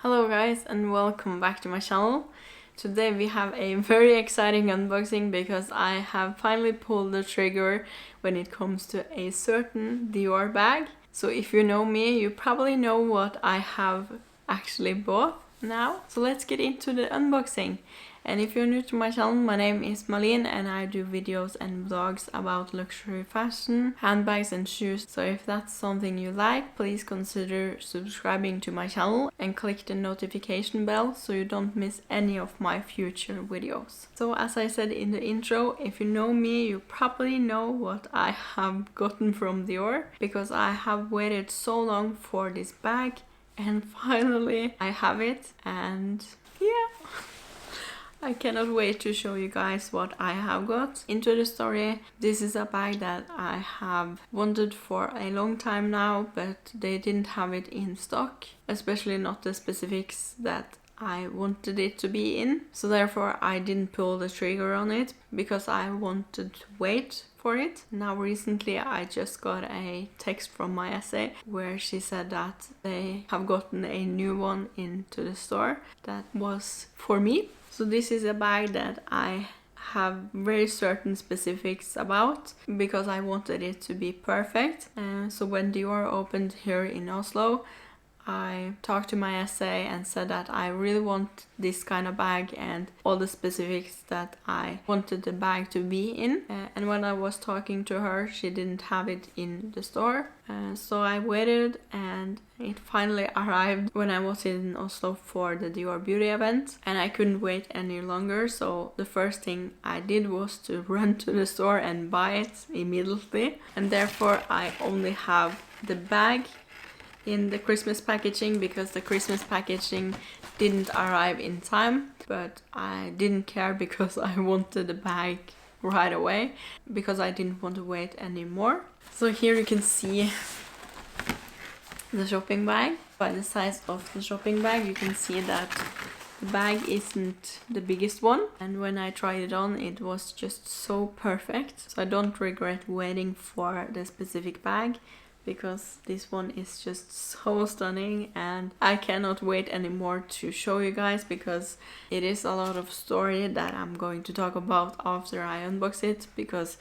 Hello guys and welcome back to my channel. Today we have a very exciting unboxing because I have finally pulled the trigger when it comes to a certain Dior bag. So if you know me, you probably know what I have actually bought now. So let's get into the unboxing. And if you're new to my channel, my name is Marlene and I do videos and vlogs about luxury fashion, handbags and shoes. So if that's something you like, please consider subscribing to my channel and click the notification bell so you don't miss any of my future videos. So as I said in the intro, if you know me, you probably know what I have gotten from Dior because I have waited so long for this bag and finally I have it and yeah. I cannot wait to show you guys what I have got. Into the story, this is a bag that I have wanted for a long time now, but they didn't have it in stock, especially not the specifics that I wanted it to be in. So therefore I didn't pull the trigger on it because I wanted to wait for it. Now recently I just got a text from my essay where she said that they have gotten a new one into the store that was for me. So this is a bag that I have very certain specifics about because I wanted it to be perfect. So when Dior opened here in Oslo, I talked to my essay and said that I really want this kind of bag and all the specifics that I wanted the bag to be in. And when I was talking to her, she didn't have it in the store. So I waited and it finally arrived when I was in Oslo for the Dior beauty event and I couldn't wait any longer. So the first thing I did was to run to the store and buy it immediately. And therefore I only have the bag in the Christmas packaging because the Christmas packaging didn't arrive in time, but I didn't care because I wanted the bag right away because I didn't want to wait anymore. So here you can see the shopping bag. By the size of the shopping bag you can see that the bag isn't the biggest one, and when I tried it on it was just so perfect. So I don't regret waiting for the specific bag because this one is just so stunning and I cannot wait anymore to show you guys because it is a lot of story that I'm going to talk about after I unbox it because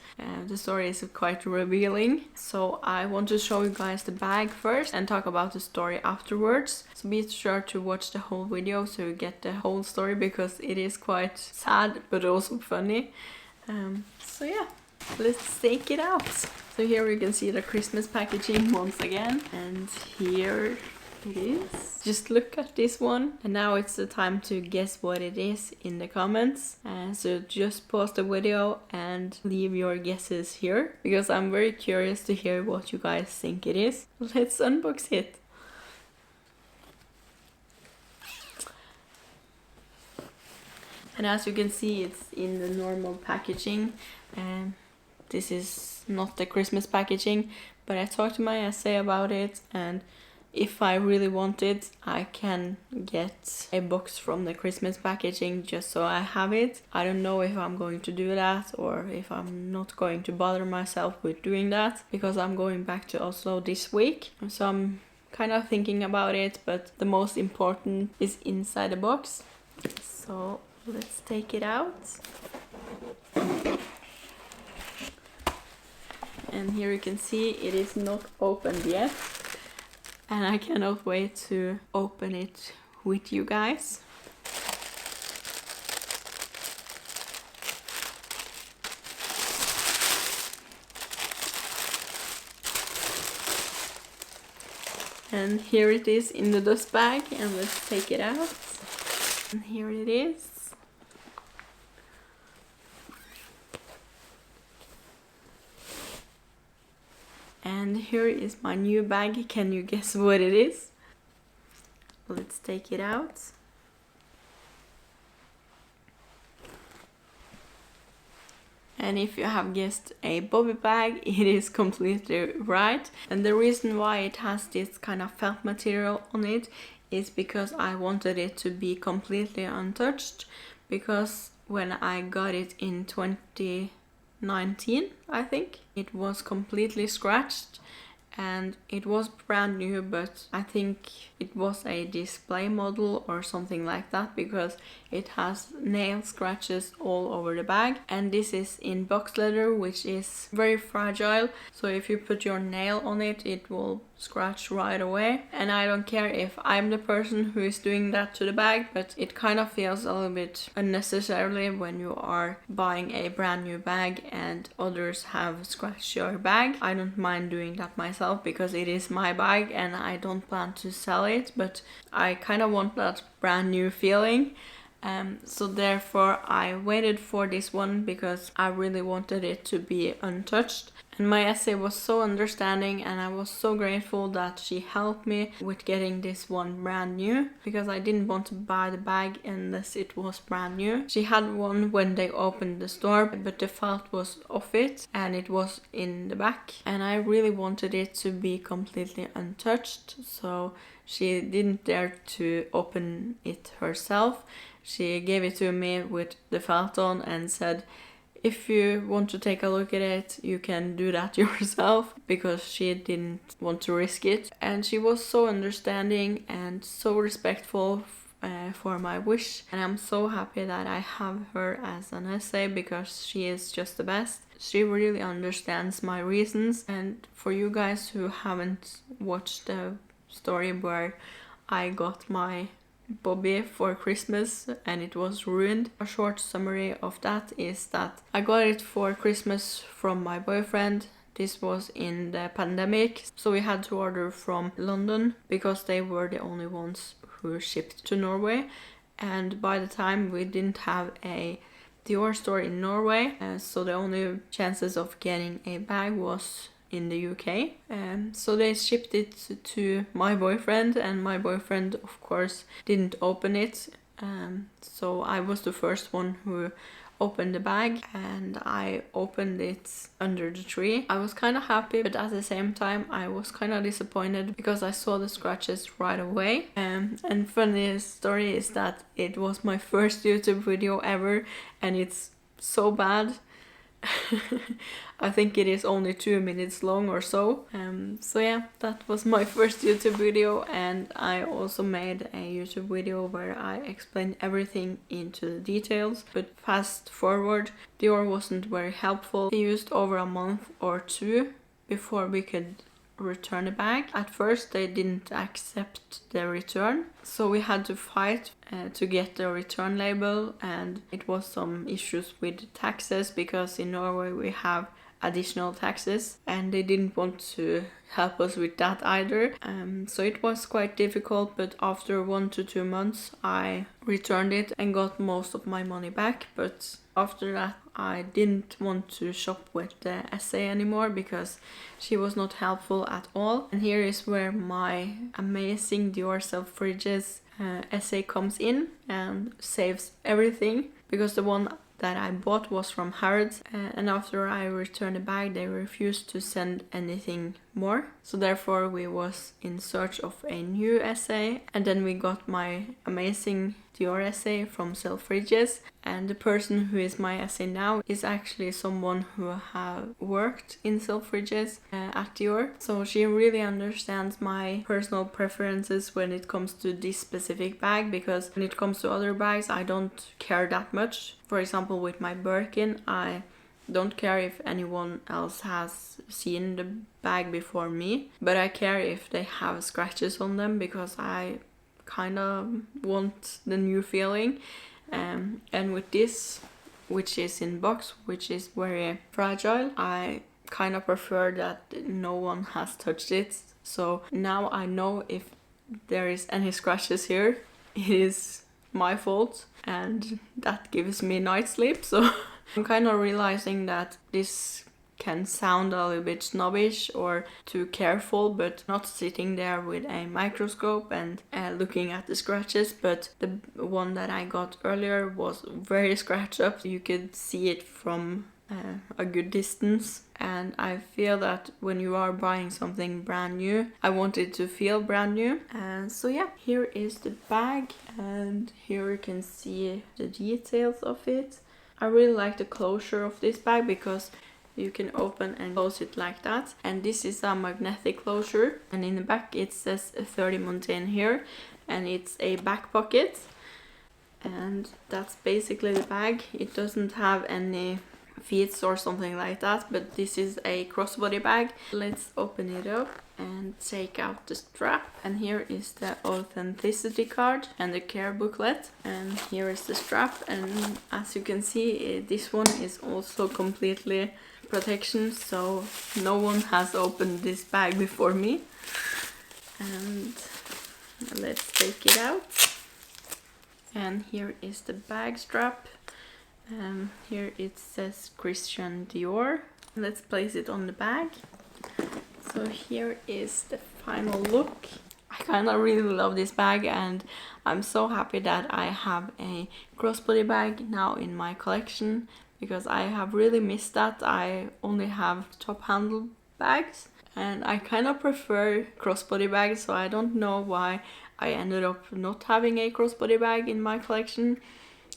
the story is quite revealing. So I want to show you guys the bag first and talk about the story afterwards. So be sure to watch the whole video so you get the whole story because it is quite sad but also funny. So yeah, let's take it out. So here we can see the Christmas packaging once again, and here it is. Just look at this one, and now it's the time to guess what it is in the comments. So just pause the video and leave your guesses here, because I'm very curious to hear what you guys think it is. Let's unbox it. And as you can see, it's in the normal packaging. This is not the Christmas packaging, but I talked to my essay about it, and if I really want it, I can get a box from the Christmas packaging just so I have it. I don't know if I'm going to do that or if I'm not going to bother myself with doing that because I'm going back to Oslo this week. So I'm kind of thinking about it, but the most important is inside the box. So let's take it out. And here you can see it is not opened yet. And I cannot wait to open it with you guys. And here it is in the dust bag, and let's take it out. And here it is. And here is my new bag. Can you guess what it is? Let's take it out. And if you have guessed a bobby bag, it is completely right. And the reason why it has this kind of felt material on it is because I wanted it to be completely untouched, because when I got it in 2019, I think, it was completely scratched and it was brand new, but I think it was a display model or something like that, because it has nail scratches all over the bag. And this is in box leather, which is very fragile, so if you put your nail on it, it will scratch right away. And I don't care if I'm the person who is doing that to the bag, but it kind of feels a little bit unnecessarily when you are buying a brand new bag and others have scratched your bag. I don't mind doing that myself because it is my bag and I don't plan to sell it, but I kind of want that brand new feeling. So therefore I waited for this one because I really wanted it to be untouched. And my essay was so understanding, and I was so grateful that she helped me with getting this one brand new, because I didn't want to buy the bag unless it was brand new. She had one when they opened the store, but the felt was off it and it was in the back, and I really wanted it to be completely untouched, so she didn't dare to open it herself. She gave it to me with the felt on and said, if you want to take a look at it, you can do that yourself, because she didn't want to risk it. And she was so understanding and so respectful for my wish. And I'm so happy that I have her as an essay, because she is just the best. She really understands my reasons. And for you guys who haven't watched the story where I got my Bobby for Christmas and it was ruined, a short summary of that is that I got it for Christmas from my boyfriend. This was in the pandemic, so we had to order from London because they were the only ones who shipped to Norway, and by the time we didn't have a Dior store in Norway, so the only chances of getting a bag was in the UK. So they shipped it to my boyfriend, and my boyfriend of course didn't open it, so I was the first one who opened the bag, and I opened it under the tree. I was kind of happy, but at the same time I was kind of disappointed because I saw the scratches right away. And funny story is that it was my first YouTube video ever, and it's so bad. I think it is only 2 minutes long or so. So yeah, that was my first YouTube video, and I also made a YouTube video where I explained everything into the details. But fast forward, Dior wasn't very helpful. They used over a month or two before we could return the bag. At first they didn't accept the return, so we had to fight to get the return label, and it was some issues with taxes because in Norway we have additional taxes, and they didn't want to help us with that either. So it was quite difficult, but after 1 to 2 months I returned it and got most of my money back. But after that I didn't want to shop with the essay anymore because she was not helpful at all. And here is where my amazing Dior Selfridges essay comes in and saves everything, because the one that I bought was from Harrods, and after I returned the bag they refused to send anything more, so therefore we was in search of a new essay. And then we got my amazing Dior essay from Selfridges, and the person who is my essay now is actually someone who have worked in Selfridges at Dior, so she really understands my personal preferences when it comes to this specific bag, because when it comes to other bags I don't care that much. For example, with my Birkin, I don't care if anyone else has seen the bag before me, but I care if they have scratches on them because I kind of want the new feeling. And with this, which is in box, which is very fragile, I kind of prefer that no one has touched it. So now I know if there is any scratches here, it is my fault, and that gives me night sleep. So I'm kind of realizing that this can sound a little bit snobbish or too careful, but not sitting there with a microscope and looking at the scratches. But the one that I got earlier was very scratched up. You could see it from a good distance, and I feel that when you are buying something brand new, I want it to feel brand new. And so yeah, here is the bag, and here you can see the details of it. I really like the closure of this bag because You can open and close it like that. And this is a magnetic closure. And in the back it says 30 Montaigne here. And it's a back pocket. And that's basically the bag. It doesn't have any feet or something like that, but this is a crossbody bag. Let's open it up and take out the strap. And here is the authenticity card and the care booklet. And here is the strap. And as you can see, this one is also completely protection, so no one has opened this bag before me. And let's take it out. And here is the bag strap. Here it says Christian Dior. Let's place it on the bag. So here is the final look. I kind of really love this bag, and I'm so happy that I have a crossbody bag now in my collection, because I have really missed that. I only have top handle bags, and I kind of prefer crossbody bags, so I don't know why I ended up not having a crossbody bag in my collection.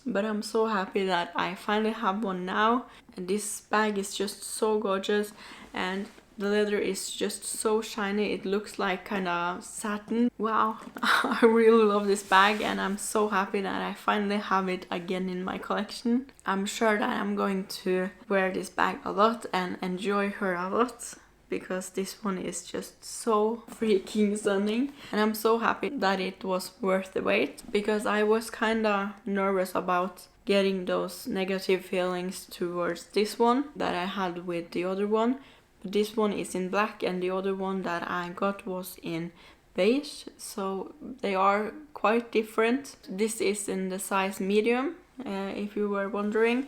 But I'm so happy that I finally have one now. And this bag is just so gorgeous, and the leather is just so shiny. It looks like kind of satin. Wow, I really love this bag, and I'm so happy that I finally have it again in my collection. I'm sure that I'm going to wear this bag a lot and enjoy her a lot, because this one is just so freaking stunning. And I'm so happy that it was worth the wait, because I was kind of nervous about getting those negative feelings towards this one that I had with the other one. But this one is in black, and the other one that I got was in beige, so they are quite different. This is in the size medium, if you were wondering.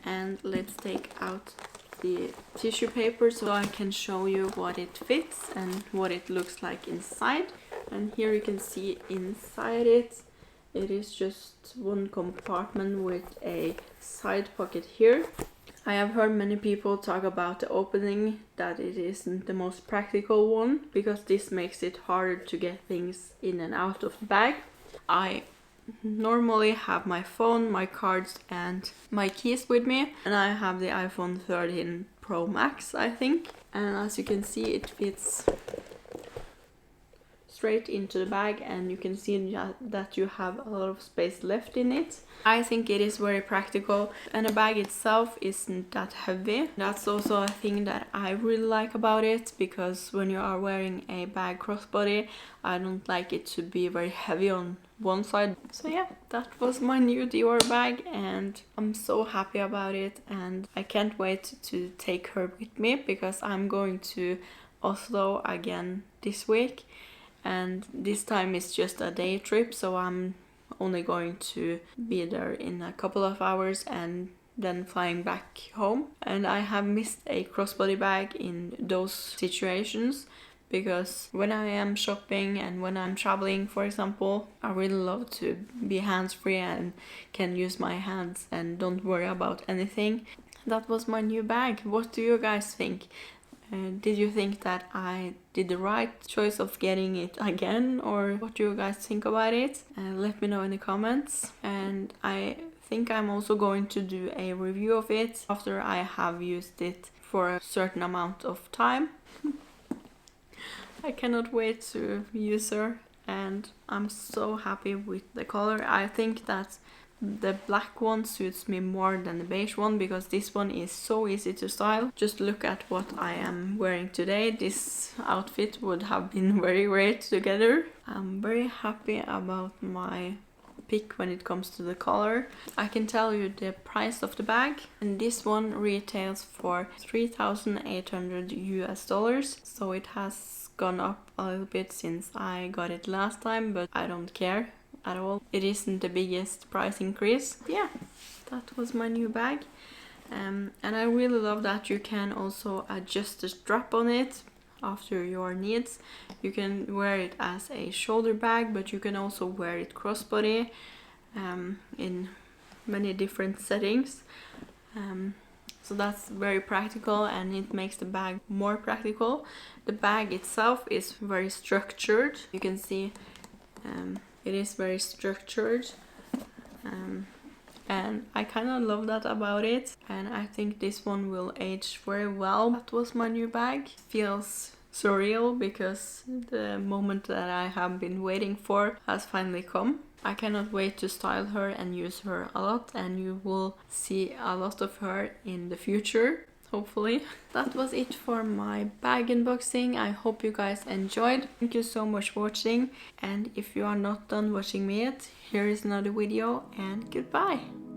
And let's take out the tissue paper so I can show you what it fits and what it looks like inside. And here you can see inside it. It is just one compartment with a side pocket here. I have heard many people talk about the opening, that it isn't the most practical one, because this makes it harder to get things in and out of the bag. I normally have my phone, my cards and my keys with me, and I have the iPhone 13 Pro Max, I think. And as you can see, it fits straight into the bag, and you can see that you have a lot of space left in it. I think it is very practical, and the bag itself isn't that heavy. That's also a thing that I really like about it, because when you are wearing a bag crossbody, I don't like it to be very heavy on one side. So yeah, that was my new Dior bag, and I'm so happy about it, and I can't wait to take her with me, because I'm going to Oslo again this week. And this time it's just a day trip, so I'm only going to be there in a couple of hours and then flying back home. And I have missed a crossbody bag in those situations, because when I am shopping and when I'm traveling, for example, I really love to be hands-free and can use my hands and don't worry about anything. That was my new bag. What do you guys think? Did you think that I did the right choice of getting it again, or what do you guys think about it? Let me know in the comments. And I think I'm also going to do a review of it after I have used it for a certain amount of time. I cannot wait to use her, and I'm so happy with the color. I think that the black one suits me more than the beige one, because this one is so easy to style. Just look at what I am wearing today. This outfit would have been very great together. I'm very happy about my pick when it comes to the color. I can tell you the price of the bag, and this one retails for $3,800 US, so it has gone up a little bit since I got it last time, but I don't care at all. It isn't the biggest price increase. Yeah, that was my new bag. And I really love that you can also adjust the strap on it after your needs. You can wear it as a shoulder bag, but you can also wear it crossbody in many different settings. So that's very practical, and it makes the bag more practical. The bag itself is very structured. You can see it is very structured. and I kind of love that about it, and I think this one will age very well. That was my new bag. Feels surreal because the moment that I have been waiting for has finally come. I cannot wait to style her and use her a lot, and you will see a lot of her in the future, hopefully. That was it for my bag unboxing. I hope you guys enjoyed. Thank you so much for watching, and if you are not done watching me yet, here is another video, and goodbye!